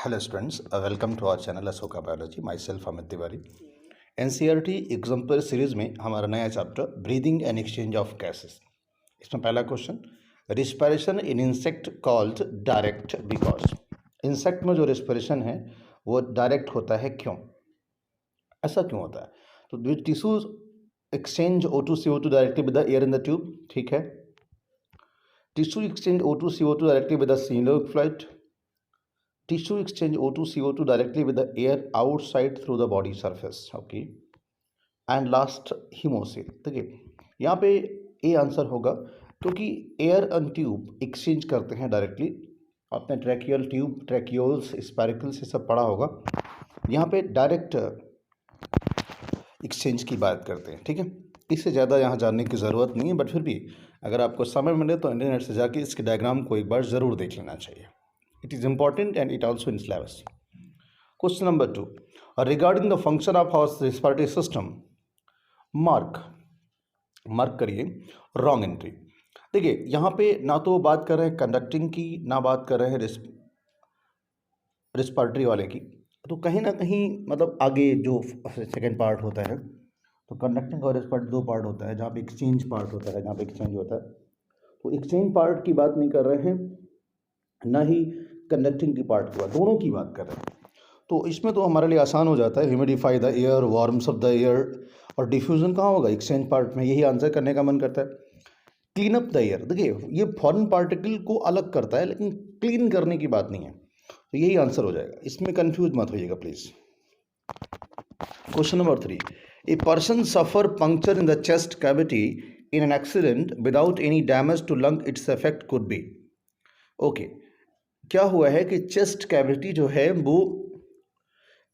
Hello students, welcome to our channel Ashoka biology. My self Amit Tiwari. NCERT example series में हमारा नया chapter breathing and exchange of gases. इसमें पहला question, respiration in insect called direct because. Insect में जो respiration है वो डायरेक्ट होता है, क्यों? ऐसा क्यों होता है? तो tissue exchange O2 CO2 directly with the air in the tube, ठीक है. Tissue exchange O2 CO2 directly with the coelomic fluid. Tissue exchange O2 CO2 directly with the air outside through the body surface. Okay. And last, hemosil. देखिए यहाँ पे A answer होगा क्योंकि air and tube exchange करते हैं directly. आपने tracheal tube, tracheoles, स्पाइरकल्स ये सब पढ़ा होगा. यहाँ पे डायरेक्ट एक्सचेंज की बात करते हैं, ठीक है. इससे ज़्यादा यहाँ जानने की ज़रूरत नहीं है, बट फिर भी अगर आपको समय मिले तो इंटरनेट से जाके इसके डायग्राम को एक बार ज़रूर देख लेना चाहिए. It is important and it also in syllabus. Question number 2. Regarding the function of our respiratory system, mark करिए wrong entry. देखिए यहाँ पे ना तो बात कर रहे हैं कंडक्टिंग की, ना बात कर रहे हैं रिस्पिरेटरी वाले की. तो कहीं ना कहीं मतलब आगे जो सेकेंड पार्ट होता है, तो कंडक्टिंग और रिस्पिरेटरी दो पार्ट होता है जहाँ पे एक्सचेंज पार्ट होता है, जहाँ पे एक्सचेंज होता है. तो एक्सचेंज पार्ट की बात नहीं कर रहे हैं, ना ही कंडक्टिंग की पार्ट की बात, दोनों की बात कर रहे हैं. तो इसमें तो हमारे लिए आसान हो जाता है. Humidify the air, warms up the air. और डिफ्यूजन कहाँ होगा? एक्सचेंज पार्ट में. यही आंसर करने का मन करता है. Clean up the air. देखिए ये फॉरेन पार्टिकल को अलग करता है, लेकिन क्लीन करने की बात नहीं है. तो यही आंसर हो जाएगा. इसमें कंफ्यूज मत होइएगा please. Question number 3. A person suffer puncture in the chest cavity in an accident without any damage to lung, its effect could be. Okay, क्या हुआ है कि चेस्ट कैविटी जो है वो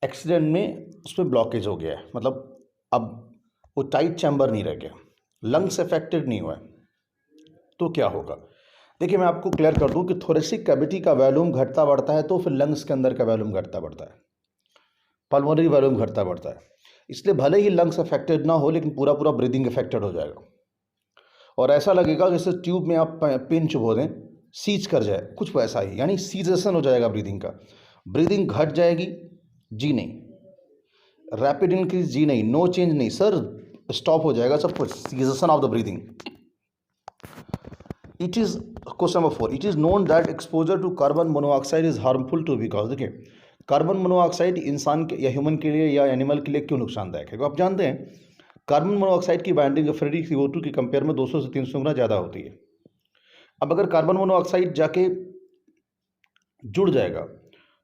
एक्सीडेंट में उसमें ब्लॉकेज हो गया है, मतलब अब वो टाइट चैम्बर नहीं रह गया, लंग्स अफेक्टेड नहीं हुआ है. तो क्या होगा? देखिए मैं आपको क्लियर कर दूं कि थोरेसिक कैविटी का वॉल्यूम घटता बढ़ता है तो फिर लंग्स के अंदर का वॉल्यूम घटता बढ़ता है, पल्मोनरी वॉल्यूम घटता बढ़ता है. इसलिए भले ही लंग्स अफेक्टेड ना हो, लेकिन पूरा पूरा ब्रीदिंग अफेक्टेड हो जाएगा. और ऐसा लगेगा जैसे ट्यूब में आप पिन चुभो दें, सीज कर जाए, कुछ वैसा ही, यानी सीजेशन हो जाएगा ब्रीदिंग का. ब्रीदिंग घट जाएगी, जी नहीं. रैपिड इंक्रीज, जी नहीं. नो चेंज, नहीं सर, स्टॉप हो जाएगा सब कुछ. Cessation of the breathing. It is question number 4. It is known that exposure to carbon monoxide is harmful to because. देखिए कार्बन मोनोऑक्साइड इंसान के या ह्यूमन के लिए या एनिमल के लिए क्यों नुकसानदायक है? आप जानते हैं कार्बन मोनोऑक्साइड की बाइंडिंग फ्रेडी CO2 की कंपेयर में 200 से 300 गुना ज़्यादा होती है. अब अगर कार्बन मोनोऑक्साइड जाके जुड़ जाएगा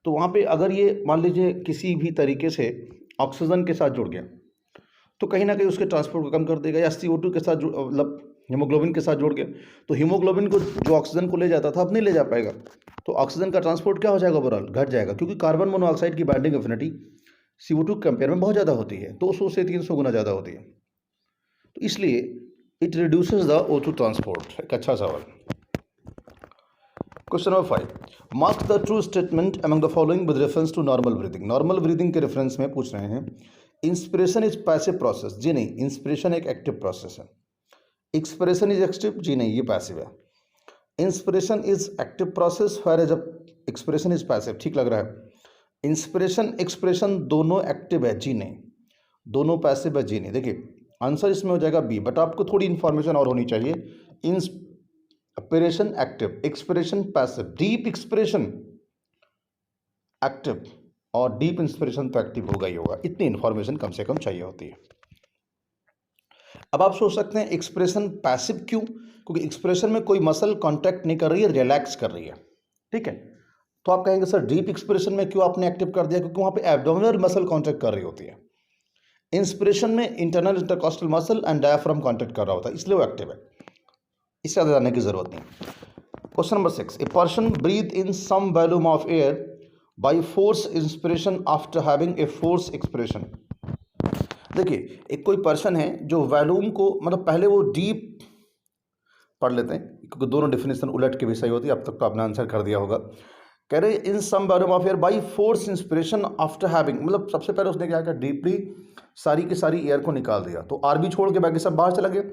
तो वहाँ पे अगर ये मान लीजिए किसी भी तरीके से ऑक्सीजन के साथ जुड़ गया तो कहीं ना कहीं उसके ट्रांसपोर्ट को कम कर देगा. या CO2 के साथ मतलब हीमोग्लोबिन के साथ जुड़ गया तो हीमोग्लोबिन को जो ऑक्सीजन को ले जाता था अब नहीं ले जा पाएगा. तो ऑक्सीजन का ट्रांसपोर्ट क्या हो जाएगा? ओवरऑल घट जाएगा, क्योंकि कार्बन मोनोऑक्साइड की बाइंडिंग एफिनिटी CO2 के कंपेयर में बहुत ज़्यादा होती है, 200 से 300 गुना ज़्यादा होती है. तो इसलिए it reduces the O2 transport. एक अच्छा सवाल. Question number 5. Mark the true statement among the following with reference to normal breathing. Normal breathing के रेफरेंस में पूछ रहे हैं. Inspiration is passive process. जी नहीं, इंस्पिरेशन एक एक्टिव प्रोसेस है. Expiration is active. जी नहीं, ये पैसिव है. Inspiration is active process, whereas expiration is passive. ठीक लग रहा है. इंस्पिरेशन एक्सप्रेशन दोनों एक्टिव है. जी नहीं, दोनों पैसिव है. जी नहीं. देखिए आंसर इसमें हो जाएगा बी, बट आपको थोड़ी इंफॉर्मेशन और होनी चाहिए. Inspiration active, expiration passive. Deep expiration active और डीप इंस्पिरेशन तो एक्टिव होगा ही होगा. इतनी इंफॉर्मेशन कम से कम चाहिए होती है. अब आप सोच सकते हैं एक्सप्रेशन पैसिव क्यों? क्योंकि एक्सप्रेशन में कोई मसल कॉन्ट्रैक्ट नहीं कर रही है, रिलैक्स कर रही है. ठीक है. तो आप कहेंगे सर डीप एक्सप्रेशन में क्यों आपने एक्टिव कर दिया? क्योंकि वहां पे एब्डोमिनल मसल कॉन्ट्रैक्ट कर रही होती है. इंस्पिरेशन में internal intercostal muscle and diaphragm contract कर रहा होता है, इसलिए वो एक्टिव है. इससे ज़्यादा जानने की जरूरत नहीं. Question number 6. A person breathe in some volume of air by force inspiration after having a force expression. देखिए एक कोई पर्सन है जो वॉल्यूम को मतलब पहले वो डीप पढ़ लेते हैं, क्योंकि दोनों डेफिनेशन उलट के विषय होती है. अब तक तो आपने आंसर कर दिया होगा. कह रहे in some volume of air by force inspiration after having, मतलब सबसे पहले उसने क्या किया, डीपली सारी की सारी एयर को निकाल दिया. तो आर भी छोड़ के बाकी सब बाहर चला गया.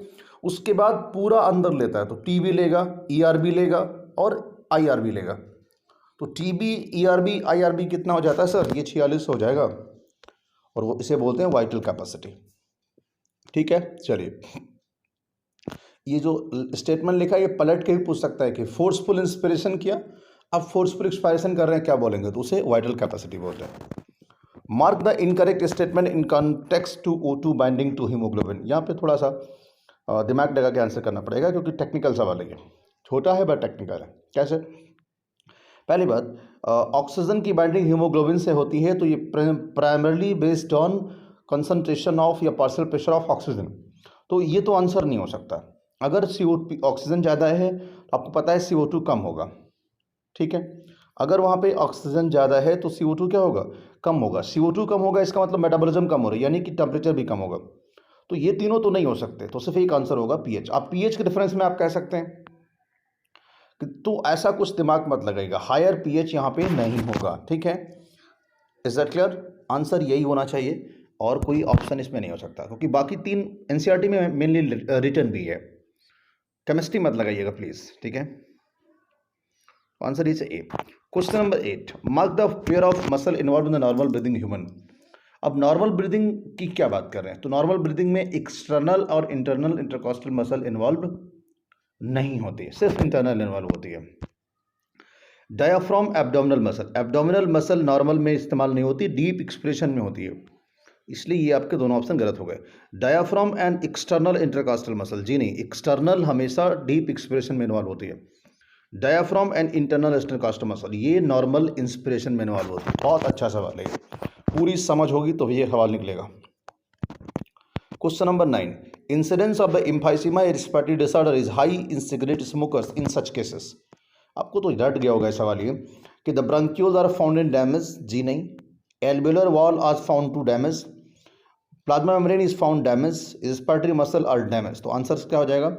उसके बाद पूरा अंदर लेता है, तो टी भी लेगा, ER भी लेगा और IR भी लेगा. तो टीबी, ईआरबी, आईआरबी कितना हो जाता है सर? ये 46 हो जाएगा, और वो इसे बोलते हैं वाइटल कैपेसिटी। ठीक है, चलिए ये जो स्टेटमेंट लिखा है ये पलट के भी पूछ सकता है कि फोर्सफुल इंस्पिरेशन किया, अब फोर्सफुल एक्सपायरेशन कर रहे हैं, क्या बोलेंगे? तो उसे वाइटल कैपेसिटी बोलते हैं। Mark the incorrect statement in context to O2 binding to haemoglobin. यहाँ पे थोड़ा सा दिमाग लगा के आंसर करना पड़ेगा क्योंकि टेक्निकल सवाल है, ये छोटा है बट टेक्निकल है। कैसे? पहली बात, ऑक्सीजन की बाइंडिंग हीमोग्लोबिन से होती है तो ये primarily based on concentration of या पार्शियल प्रेशर ऑफ ऑक्सीजन। तो ये तो आंसर नहीं हो सकता। अगर ऑक्सीजन ज़्यादा है तो आपको पता है CO2 कम होगा, ठीक है। अगर वहाँ पे ऑक्सीजन ज़्यादा है तो CO2 क्या होगा? कम होगा। CO2 कम होगा इसका मतलब मेटाबॉलिज्म कम हो रहा है, यानी कि टेम्परेचर भी कम होगा। तो ये तीनों तो नहीं हो सकते, तो सिर्फ एक आंसर होगा pH। आप pH के डिफरेंस में आप कह सकते हैं कि तो ऐसा कुछ दिमाग मत लगाइएगा, हायर pH यहाँ पे नहीं होगा, ठीक है। Is that clear? आंसर यही होना चाहिए और कोई ऑप्शन इसमें नहीं हो सकता, क्योंकि बाकी तीन NCERT में मेनली रिटर्न भी है। केमिस्ट्री मत लगाइएगा प्लीज, ठीक है। Answer is a. Question number 8, mark the pair of muscle involve in the normal breathing human. अब नॉर्मल ब्रीदिंग की क्या बात कर रहे हैं? तो नॉर्मल ब्रीदिंग में एक्सटर्नल और इंटरनल इंटरकॉस्टल मसल इन्वॉल्व नहीं होती, सिर्फ इंटरनल इन्वॉल्व होती है। Diaphragm, abdominal muscle, abdominal muscle normal में इस्तेमाल नहीं होती, डीप एक्सप्रेशन में होती है, इसलिए ये आपके दोनों ऑप्शन गलत हो गए। Diaphragm and external intercostal muscle, जी नहीं, एक्सटर्नल हमेशा डीप एक्सप्रेशन में इन्वॉल्व होती है। Diaphragm and internal intercostal muscle ये नॉर्मल इंस्पिरेशन में इन्वॉल्व होती है। बहुत अच्छा सवाल है, पूरी समझ होगी तो ये सवाल निकलेगा। Question number 9, incidence of the emphysema respiratory disorder is high in cigarette smokers in such cases. आपको तो रट गया होगा सवाल ये कि the bronchioles are found in damage, जी नहीं। Alveolar wall are found to damage, plasma membrane is found damage, respiratory muscle are damage. तो आंसर क्या हो जाएगा?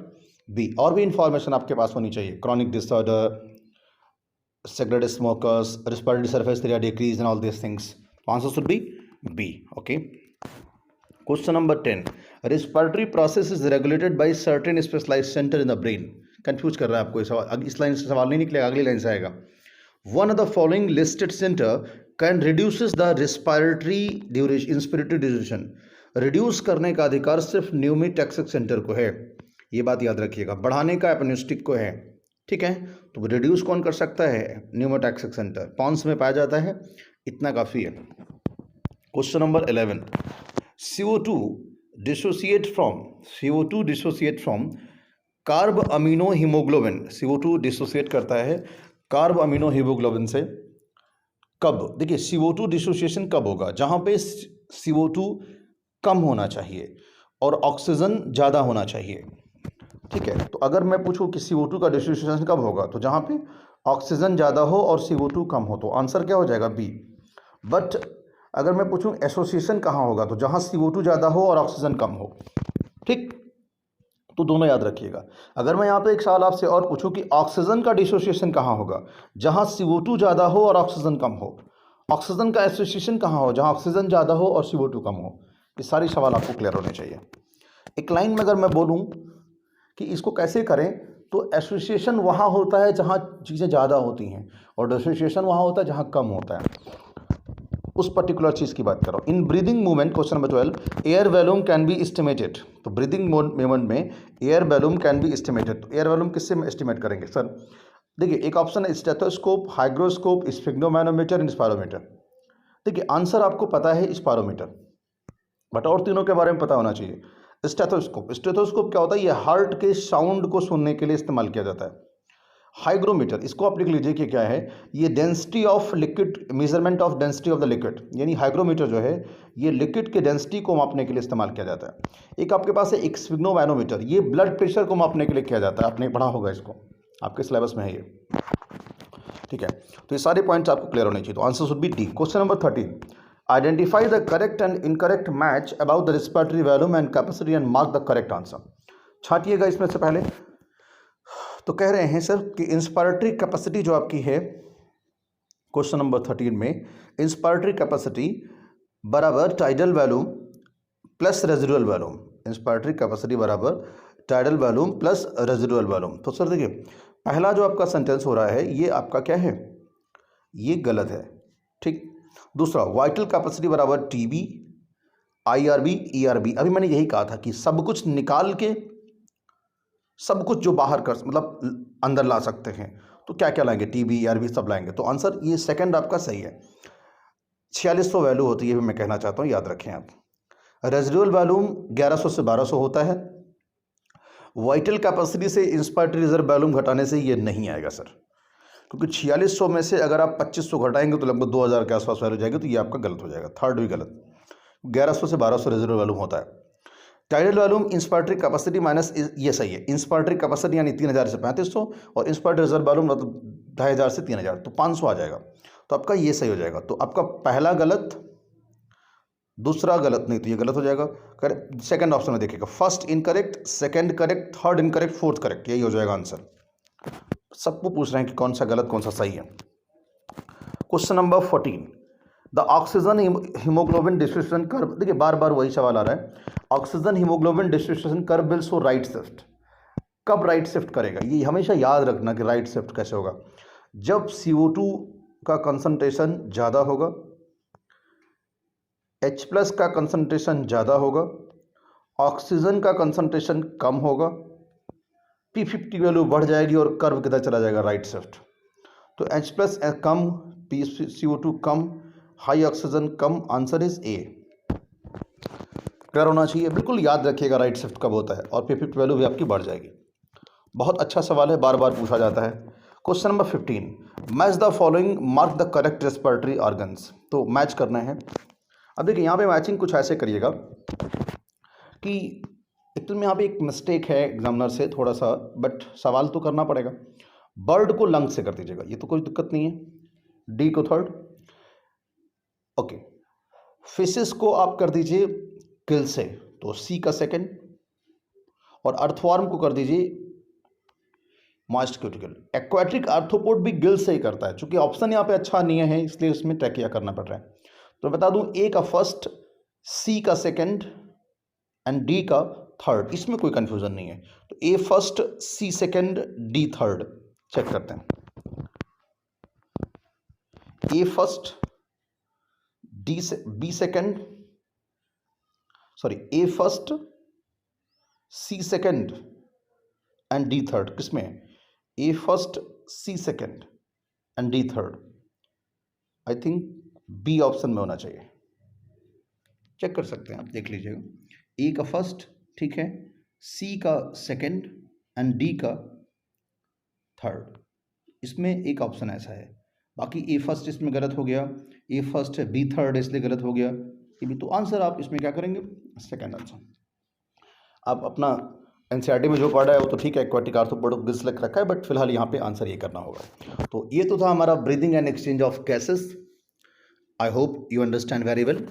बी। और भी इंफॉर्मेशन आपके पास होनी चाहिए, chronic disorder, cigarette smokers, respiratory surface area decrease and all this things. Answer should be b, okay. Question number 10, respiratory process is regulated by certain specialised centre in the brain. Confuse कर रहा है आपको ये सवाल, इस line से सवाल नहीं निकलेगा, अगली लाइन से आएगा। One of the following listed centre can reduces the respiratory duration, inspiratory duration. Reduce करने का अधिकार सिर्फ न्यूमेटैक्सिक सेंटर को है, ये बात याद रखिएगा। बढ़ाने का एपनिस्टिक को है, ठीक है। तो रिड्यूस कौन कर सकता है? न्यूमेटैक्सिक सेंटर, पॉन्स में पाया जाता है, इतना काफ़ी है। Question number 11, CO2 dissociate from carb amino haemoglobin. CO2 dissociate करता है कार्ब अमीनो हीमोग्लोबिन से, कब? देखिए CO2 डिसोसिएशन कब होगा? जहाँ पे CO2 कम होना चाहिए और ऑक्सीजन ज़्यादा होना चाहिए, ठीक है। तो अगर मैं पूछूं कि CO2 का डिसोसिएशन कब होगा, तो जहाँ पे ऑक्सीजन ज़्यादा हो और CO2 कम हो, तो आंसर क्या हो जाएगा? बी। बट अगर मैं पूछूं एसोसिएशन कहाँ होगा, तो जहाँ CO2 ज़्यादा हो और ऑक्सीजन कम हो, ठीक। तो दोनों याद रखिएगा। अगर मैं यहाँ पे एक सवाल आपसे और पूछूं कि ऑक्सीजन का डिसोसिएशन कहाँ होगा, जहाँ CO2 ज़्यादा हो और ऑक्सीजन कम हो। ऑक्सीजन का एसोसिएशन कहाँ हो, जहाँ ऑक्सीजन ज़्यादा हो और CO2 कम हो। ये सारी सवाल आपको क्लियर होने चाहिए। एक लाइन में अगर मैं बोलूँ कि इसको कैसे करें, तो एसोसिएशन वहाँ होता है जहाँ चीज़ें ज़्यादा होती हैं और डिसोसिएशन वहाँ होता है जहाँ कम होता है। उस पर्टिकुलर चीज़ की बात करो। In breathing movement, question number 12, air volume can be estimated. तो ब्रीदिंग मूवमेंट में air volume can be estimated. तो एयर वॉल्यूम किससे एस्टिमेट करेंगे सर? देखिए एक ऑप्शन है stethoscope, hygroscope, sphygmomanometer and spirometer. देखिए आंसर आपको पता है स्पायरोमीटर, बट और तीनों के बारे में पता होना चाहिए। स्टेथोस्कोप क्या होता है? ये हार्ट के साउंड को सुनने के लिए इस्तेमाल किया जाता है। हाइग्रोमीटर, इसको आप लिख लीजिए कि क्या है, ये density of liquid, measurement of density of the liquid, यानी हाइग्रोमीटर जो है ये लिक्विड के डेंसिटी को मापने के लिए इस्तेमाल किया जाता है। एक आपके पास है स्फिग्नोमैनोमीटर, ये ब्लड प्रेशर को मापने के लिए किया जाता है, आपने पढ़ा होगा इसको, आपके सिलेबस में है ये, ठीक है। तो ये सारे पॉइंट्स आपको क्लियर होने चाहिए, तो answer should be D. Question number 13, identify the correct and incorrect match about the respiratory volume and capacity and mark the correct answer. छाटिएगा इसमें से पहले। तो कह रहे हैं सर कि इंस्पिरेटरी कैपेसिटी जो आपकी है क्वेश्चन नंबर 13 में, इंस्पिरेटरी कैपेसिटी बराबर tidal volume plus residual volume. Inspiratory capacity बराबर tidal volume plus residual volume. तो सर देखिए पहला जो आपका सेंटेंस हो रहा है ये आपका क्या है? ये गलत है, ठीक। दूसरा, वाइटल कैपेसिटी बराबर टीबी आईआरबी ईआरबी। अभी मैंने यही कहा था कि सब कुछ निकाल के सब कुछ जो बाहर कर मतलब अंदर ला सकते हैं, तो क्या क्या लाएंगे, टीबी ईआरबी सब लाएंगे। तो आंसर ये सेकंड आपका सही है। 4600 वैल्यू होती है, भी मैं कहना चाहता हूँ, याद रखें आप। रेजिडुअल वॉल्यूम 1100 से 1200 होता है। वाइटल कैपेसिटी से इंस्पायर्ड रिजर्व वॉल्यूम घटाने से ये नहीं आएगा सर, क्योंकि 4600 में से अगर आप 2500 घटाएंगे तो लगभग 2000 के आसपास वैल्यू जाएगी, तो ये आपका गलत हो जाएगा। थर्ड भी गलत। 1100 से 1200 रेजिडुअल वॉल्यूम होता है। Tidal volume inspired capacity minus, ये सही है। इंस्पायर्ड कैपेसिटी यानी 3000 से 3500, और इंस्पायर्ड रिजर्व वॉल्यूम मतलब 2500 से 3000, तो 500 आ जाएगा। तो आपका ये सही हो जाएगा। तो आपका पहला गलत, दूसरा गलत नहीं, तो ये गलत हो जाएगा। सेकंड ऑप्शन में देखिएगा, first incorrect, second correct, third incorrect, fourth correct, यही हो जाएगा आंसर। सबको पूछ रहे हैं कि कौन सा गलत कौन सा सही है। Question number 14, the oxygen haemoglobin distribution curve. देखिए बार बार वही सवाल आ रहा है। Oxygen haemoglobin distribution curve will show right shift. कब राइट शिफ्ट करेगा, ये हमेशा याद रखना कि राइट शिफ्ट कैसे होगा। जब CO2 का कंसंट्रेशन ज़्यादा होगा, H+ का कंसंट्रेशन ज़्यादा होगा, ऑक्सीजन का कंसंट्रेशन कम होगा, P50 वैल्यू बढ़ जाएगी और कर्व किधर चला जाएगा, राइट शिफ्ट। तो H+ come, CO2 come, high oxygen come, answer is a. Clear होना चाहिए, बिल्कुल याद रखिएगा राइट शिफ्ट कब होता है, और P50 वैल्यू भी आपकी बढ़ जाएगी। बहुत अच्छा सवाल है, बार बार पूछा जाता है। Question number 15, match the following, mark the correct respiratory organs. तो मैच करना है। अब देखिए यहाँ पे मैचिंग कुछ ऐसे करिएगा कि एक्चुअल में यहाँ पे एक मिस्टेक है एग्जामिनर से थोड़ा सा, बट सवाल तो करना पड़ेगा। बर्ड को लंग से कर दीजिएगा, ये तो कोई दिक्कत नहीं है। डी को थर्ड, ओके। फिशेस को आप कर दीजिए गिल से, तो सी का सेकंड, और अर्थवॉर्म को कर दीजिए मॉइस्ट क्यूटिकल। एक्वाटिक आर्थ्रोपोड भी गिल से ही करता है, चूंकि ऑप्शन यहाँ पे अच्छा नहीं है इसलिए इसमें ट्रैकिया करना पड़ रहा है। तो बता दूं, ए का फर्स्ट, सी का सेकंड एंड डी का थर्ड, इसमें कोई कंफ्यूजन नहीं है। तो A first, C second, D third. Check करते हैं, ए फर्स्ट, डी से B second, sorry A first, C second and D third. किसमें, A first, C second and D third. I think B option में होना चाहिए। Check कर सकते हैं आप, देख लीजिएगा। ए का फर्स्ट, ठीक है, सी का सेकंड एंड डी का थर्ड, इसमें एक ऑप्शन ऐसा है। बाकी ए फर्स्ट इसमें गलत हो गया, ए फर्स्ट है, बी थर्ड इसलिए गलत हो गया, ये भी। तो आंसर आप इसमें क्या करेंगे, सेकंड आंसर। आप अपना एनसीईआरटी में जो पढ़ा है वो तो ठीक है, एक्वाटिक आर्थ्रोपोड गिल्स लिख रखा है, बट फिलहाल यहाँ पे आंसर ये करना होगा। तो ये तो था हमारा breathing and exchange of gases. I hope you understand very well.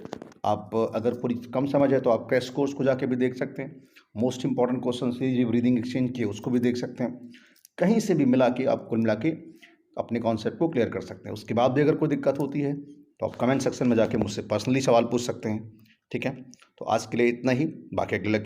आप अगर पूरी कम समझ है तो आप क्रैश कोर्स को जाके भी देख सकते हैं। मोस्ट इंपॉर्टेंट क्वेश्चन से जो ब्रीदिंग एक्सचेंज के उसको भी देख सकते हैं। कहीं से भी मिला के आप कुल मिला के अपने कॉन्सेप्ट को क्लियर कर सकते हैं। उसके बाद भी अगर कोई दिक्कत होती है तो आप कमेंट सेक्शन में जाके मुझसे पर्सनली सवाल पूछ सकते हैं, ठीक है। तो आज के लिए इतना ही, बाकी अगले